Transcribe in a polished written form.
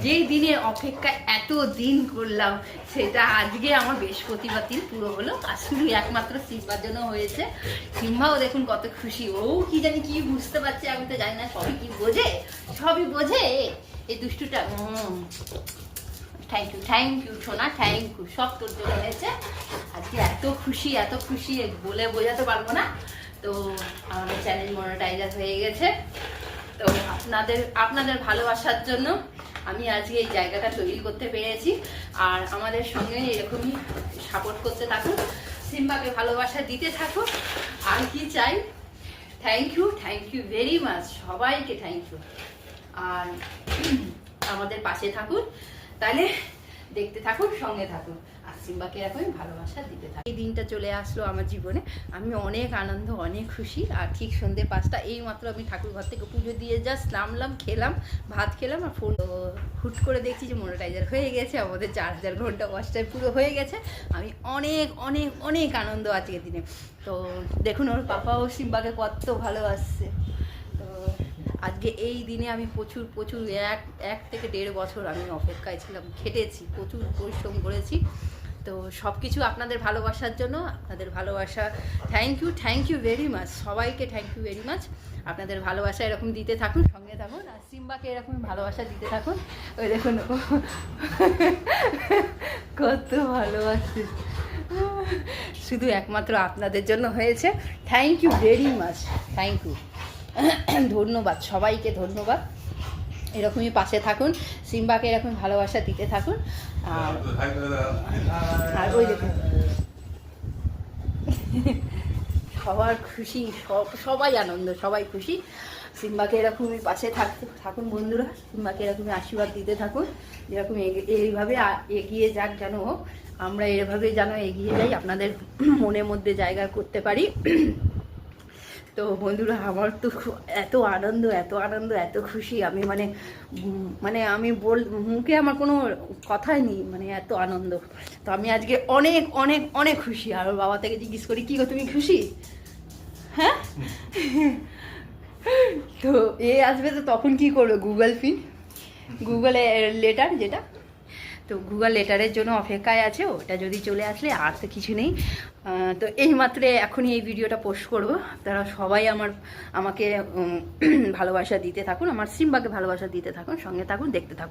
যেই দিনের অপেক্ষা এত দিন করলাম সেটা আজকে আমার বৃহস্পতিবার দিন পুরো হলো। আর শুধু একমাত্র সিম্বার জন্য হয়েছে। সিম্বাও দেখুন কত খুশি, ও কি জানি কি বুঝতে পারছে, আমি তো জানি না। সবই কি বোঝে, সবই বোঝে এই দুষ্টুটা। থ্যাংক ইউ সোনা, থ্যাংক ইউ, সব তোর জন্য হয়েছে। আজকে এত খুশি বলে বোঝাতে পারবো না। তো আমাদের চ্যানেল মনিটাইজার হয়ে গেছে। তো আপনাদের ভালোবাসার জন্য আমি আজকে এই জায়গাটা তৈরি করতে পেরেছি। আর আমাদের সঙ্গে এরকমই সাপোর্ট করতে থাকুন, সিম্বাকে ভালোবাসা দিতে থাকুন। আর কি চাই, থ্যাংক ইউ ভেরি মাচ, সবাইকে থ্যাংক ইউ। আর আমাদের পাশে থাকুন, তাহলে দেখতে থাকুন, সঙ্গে থাকুন, আর সিম্বাকে এরকম ভালোবাসা দিতে থাকুন। এই দিনটা চলে আসলো আমার জীবনে, আমি অনেক আনন্দ, অনেক খুশি। আর ঠিক সন্ধ্যে 5টা এই মাত্র আমি ঠাকুর ঘর থেকে পুজো দিয়ে জাস্ট নামলাম, খেলাম, ভাত খেলাম। আর ফোন হুট করে দেখছি যে মনিটাইজার হয়ে গেছে, আমাদের 4000 ঘন্টা ওয়াচ টাইম পুরো হয়ে গেছে। আমি অনেক অনেক অনেক আনন্দ আজকের দিনে। তো দেখুন ওর পাপাও সিম্বাকে কত ভালোবাসছে। তো আজকে এই দিনে আমি প্রচুর এক থেকে 1.5 বছর আমি অপেক্ষায় ছিলাম, খেটেছি, প্রচুর পরিশ্রম করেছি। তো সব কিছু আপনাদের ভালোবাসার জন্য, আপনাদের ভালোবাসা, থ্যাংক ইউ ভেরি মাচ, সবাইকে থ্যাংক ইউ ভেরি মাচ। আপনাদের ভালোবাসা এরকম দিতে থাকুন, সঙ্গে থাকুন, আর সিম্বাকে এরকম ভালোবাসা দিতে থাকুন। ওই দেখুন কত ভালোবাসে, শুধু একমাত্র আপনাদের জন্য হয়েছে। Thank you very much, thank you, ধন্যবাদ, সবাইকে ধন্যবাদ। এরকমই পাশে থাকুন, সিম্বাকে এরকম ভালোবাসা দিতে থাকুন। আর ওই দেখুন সবার খুশি, সবাই আনন্দ, সবাই খুশি। সিম্বাকে এরকমই পাশে থাকুন বন্ধুরা, সিম্বাকে এরকমই আশীর্বাদ দিতে থাকুন, যেরকম এইভাবে এগিয়ে যাক, যেন আমরা এভাবে যেন এগিয়ে যাই, আপনাদের মনের মধ্যে জায়গা করতে পারি। তো বন্ধুরা আমার তো এত আনন্দ, এত খুশি, আমি আমি মুখে আমার কোনো কথাই নেই, মানে এত আনন্দ। তো আমি আজকে অনেক অনেক অনেক খুশি। আর বাবা থেকে জিজ্ঞেস করি, কি গো তুমি খুশি? হ্যাঁ। তো আসবে তো তখন কি করবে, গুগলে লেটার যেটা, তো গুগল লেটারের জন্য অপেক্ষায় আছে। ওটা যদি চলে আসলে আর তো কিছু নেই। তো এইমাত্র এখনই এই ভিডিওটা পোস্ট করবো। আপনারা সবাই আমাকে ভালোবাসা দিতে থাকুন, আমার সিম্বাকে ভালোবাসা দিতে থাকুন, সঙ্গে থাকুন, দেখতে থাকুন।